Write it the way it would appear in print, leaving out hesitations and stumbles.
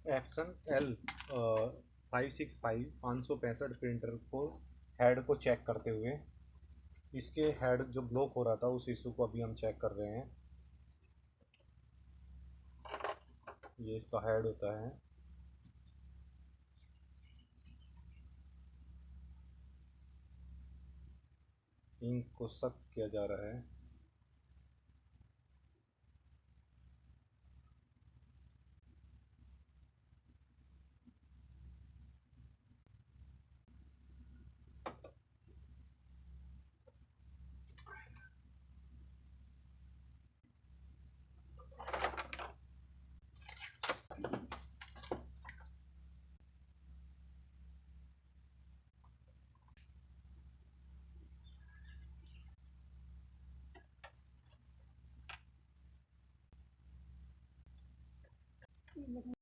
Epson L 565 565 printer को head को check करते हुए इसके हेड जो ब्लॉक हो रहा था उस इशू को अभी हम चेक कर रहे हैं। ये इसका हेड होता है। इंक को सक किया जा रहा है।